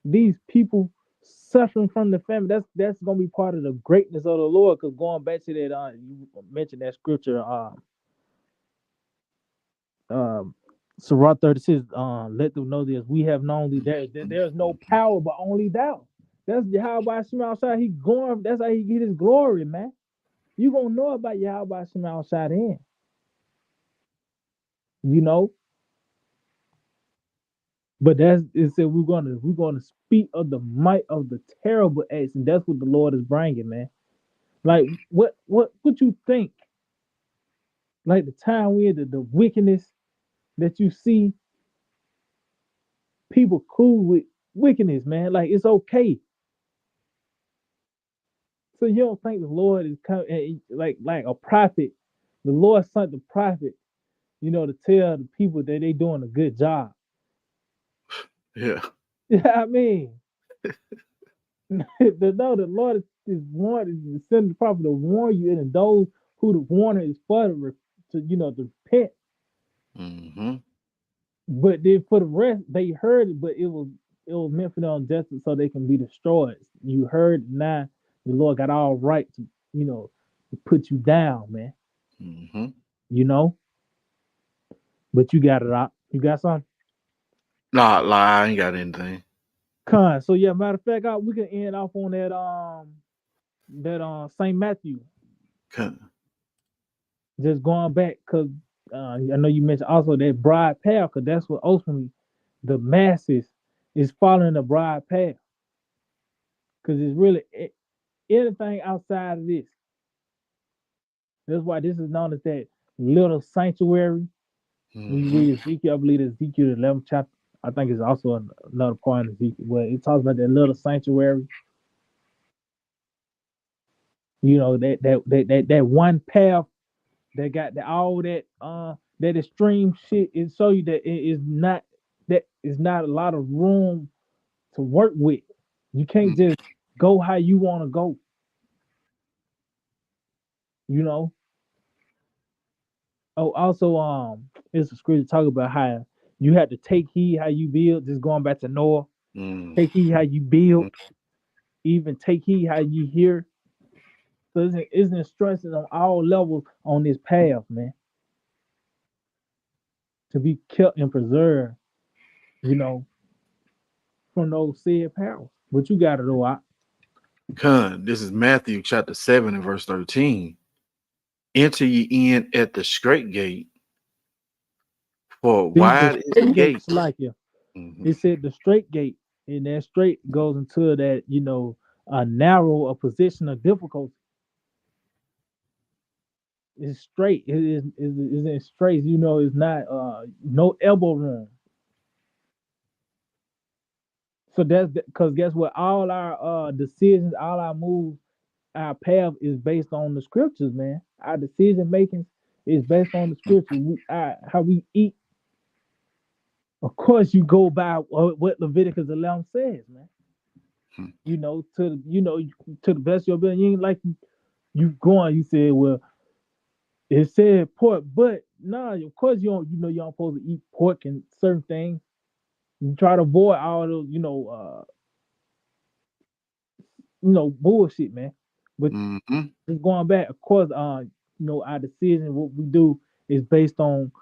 These people suffering from the famine, that's going to be part of the greatness of the Lord. Because going back to that, you mentioned that scripture, um, Surah 36, let them know this. We have known that there's no power but only thou. That's Yahawah Shem Yahawashi. He going, that's how he get his glory, man. You gonna know about Yahawah Shem Yahawashi then. You know, but that's it said we're gonna speak of the might of the terrible acts, and that's what the Lord is bringing, man. Like what you think? Like the time we had the wickedness that you see people cool with wickedness, man. Like it's okay. So you don't think the Lord is coming like a prophet? The Lord sent the prophet, to tell the people that they doing a good job. Yeah. Yeah, I mean, the Lord is wanting to send the prophet to warn you, and those who the warning is for to repent. Mm-hmm. But then for the rest, they heard it, but it was. It was meant for them just so they can be destroyed. You heard now the Lord got all right to, to put you down, man. Mm-hmm. You know, but you got it out. You got something? Nah, lie. I ain't got anything. So yeah, matter of fact, we can end off on that Saint Matthew. Con. Just going back, cause I know you mentioned also that bride path, cause that's what ultimately the masses is following the bride path, cause it's really anything outside of this. That's why this is known as that little sanctuary. When you Mm-hmm. read Ezekiel, I believe Ezekiel 11th chapter. I think it's also another part in Ezekiel where it talks about that little sanctuary. That one path that got all that extreme shit. It show you that it is not that is not a lot of room to work with. You can't just go how you want to go. You know. Oh, also, it's a scripture talk about how you have to take heed how you build. Just going back to Noah, Mm-hmm. take heed how you build. Even take heed how you hear. So it's instructions on all levels on this path, man, to be kept and preserved. You know, from those said perils. But you got it all out. Con. This is Matthew chapter 7 and verse 13. Enter ye in at the straight gate, for See, the wide is the straight gate. gate's like you. Mm-hmm. It said the straight gate, and that straight goes into that, a narrow a position of difficulty. It's straight. It is in straight. It's not no elbow room. So that's because guess what? All our decisions, all our moves, our path is based on the scriptures, man. Our decision making is based on the scriptures. How we eat. Of course, you go by what Leviticus 11 says, man. To the best of your ability. You ain't like you going. You said, well, it said pork, but nah. Of course, you don't supposed to eat pork and certain things. You try to avoid all those, bullshit, man. But Mm-hmm. just going back, of course, our decision, what we do is based on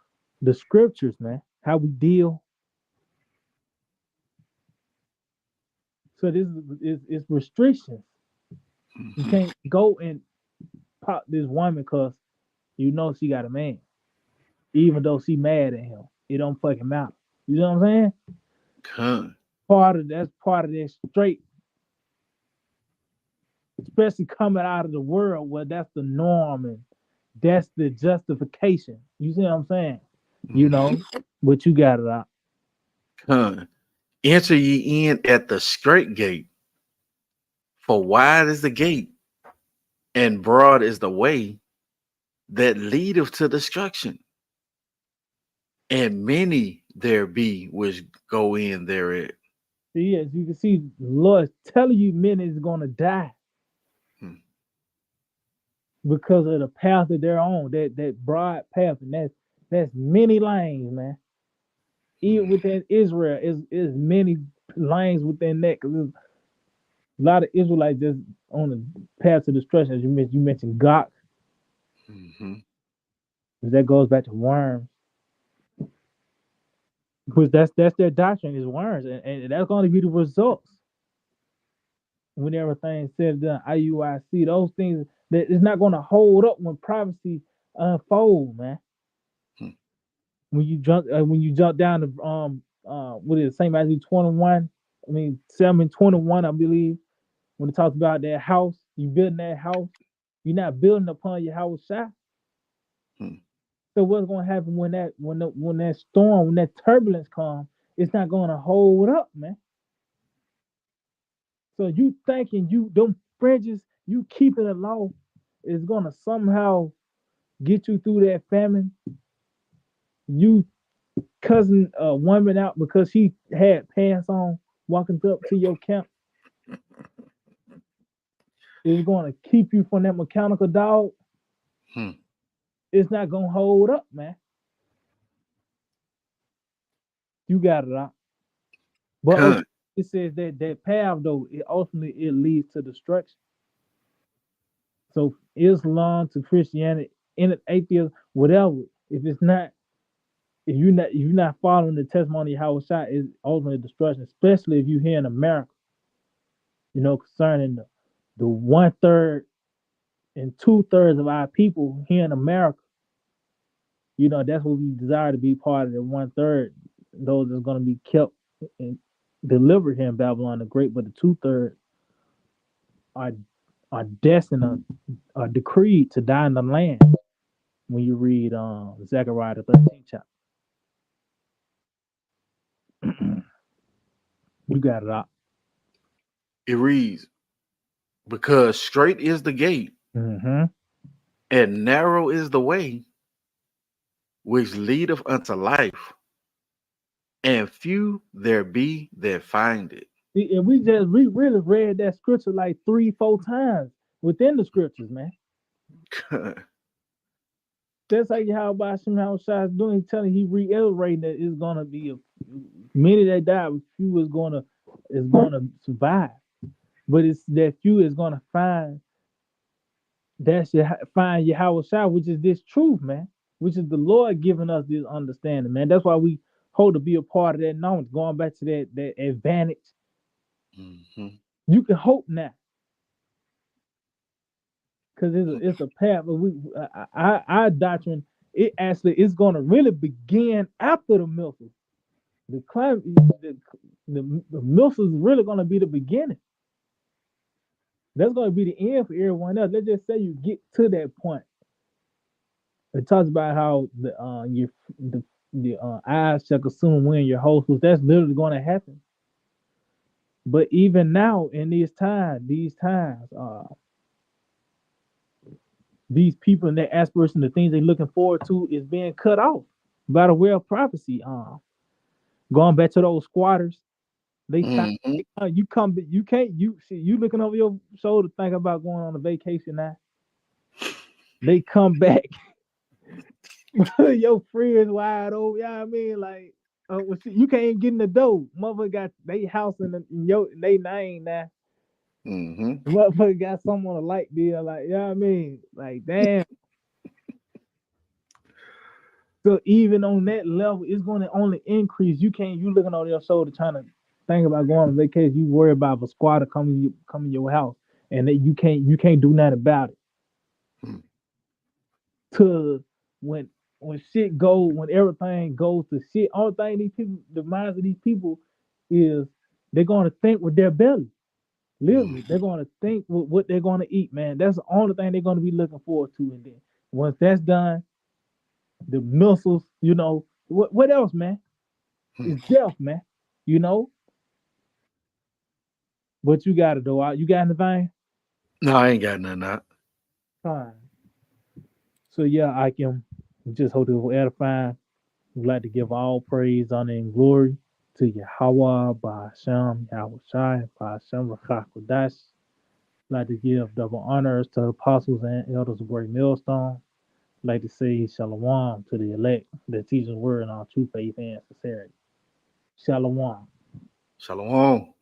the scriptures, man. How we deal. So this is restrictions. You Mm-hmm. can't go and pop this woman because she got a man, even though she mad at him. It don't fucking matter. You know what I'm saying? Con. That's part of that straight, especially coming out of the world where that's the norm and that's the justification. You see what I'm saying? You Mm-hmm. know, but you got it out. Con. Enter ye in at the straight gate, for wide is the gate, and broad is the way that leadeth to destruction, and many there be which go in thereat. See, as you can see, the Lord telling you men is gonna die Hmm. because of the path that they're on, that broad path, and that's many lanes, man. Even within Israel, is many lanes within that because there's a lot of Israelites just on the path to destruction. As you mentioned Gok, Mm-hmm. that goes back to worms, because that's their doctrine is worms, and that's going to be the results when everything's said and done. IUIC, those things that it's not going to hold up when prophecy unfold, man. Hmm. When you jump down to what is it, Saint Matthew 21, I mean 7:21, I believe, when it talks about that house, you building that house, you're not building upon your house shot. Hmm. So what's going to happen when that storm, when that turbulence comes? It's not going to hold up, man. So you thinking you them fringes, you keeping it low, is going to somehow get you through that famine? You cousin a woman out because she had pants on walking up to your camp is going to keep you from that mechanical dog? Hmm. It's not going to hold up, man. You got it out. But Con. It says that that path though, it ultimately it leads to destruction. So Islam to Christianity, in atheism, whatever. If it's not, if you're not following the testimony of Yahawashi, is ultimately destruction. Especially if you here in America, concerning the 1/3 and 2/3 of our people here in America. That's what we desire to be part of the 1/3. Those that's going to be kept and delivered here in Babylon the Great, but the 2/3 are destined, are decreed to die in the land. When you read Zechariah the 13th chapter, you got it out. It reads, because straight is the gate Mm-hmm. and narrow is the way which leadeth unto life, and few there be that find it. And we really read that scripture like 3-4 times within the scriptures, man. That's like how Shim Shai is doing. He's telling, he reiterating that it's gonna be many that die, but few is gonna survive. But it's that few is gonna find Yahawashi, which is this truth, man. Which is the Lord giving us this understanding, man. That's why we hold to be a part of that knowledge. Going back to that advantage, Mhm. you can hope now, because it's a path. But our doctrine, it actually is going to really begin after the Mills. The climate, the Mills is really going to be the beginning. That's going to be the end for everyone else. Let's just say you get to that point. It talks about how the eyes shall consume when your host was. That's literally going to happen. But even now, in these times, these people and their aspiration, the things they're looking forward to, is being cut off by the way of prophecy. Going back to those squatters, they found Mhm. you come, you can't, you see, you looking over your shoulder, thinking about going on a vacation now. They come back, your friends wide open. You know what I mean? Like, well, see, you can't even get in the door. Motherfucker got they house in your they name now. Mhm. Motherfucker got someone a light bill. Like, you know what I mean? Like, damn. So even on that level, it's going to only increase. You looking on your shoulder trying to think about going on vacation. You worry about a squatter coming your house, and that you can't do nothing about it. Mm. To when shit goes, when everything goes to shit, only thing these people, the minds of these people, is they're going to think with their belly. Literally, they're Mhm. going to think with what they're going to eat, man. That's the only thing they're going to be looking forward to. And then once that's done, the missiles, what else, man? It's death, man. You know, but you got it though. You got anything? No, I ain't got nothing out. Fine. So yeah, I can just hope it will edify. We'd like to give all praise, honor, and glory to Yahawah, by Sham, Yahawashi, by Sham, Qadash. Like to give double honors to the apostles and elders of Great Millstone. Like to say shalom to the elect that teach the word in all true faith and sincerity. Shalom. Shalom.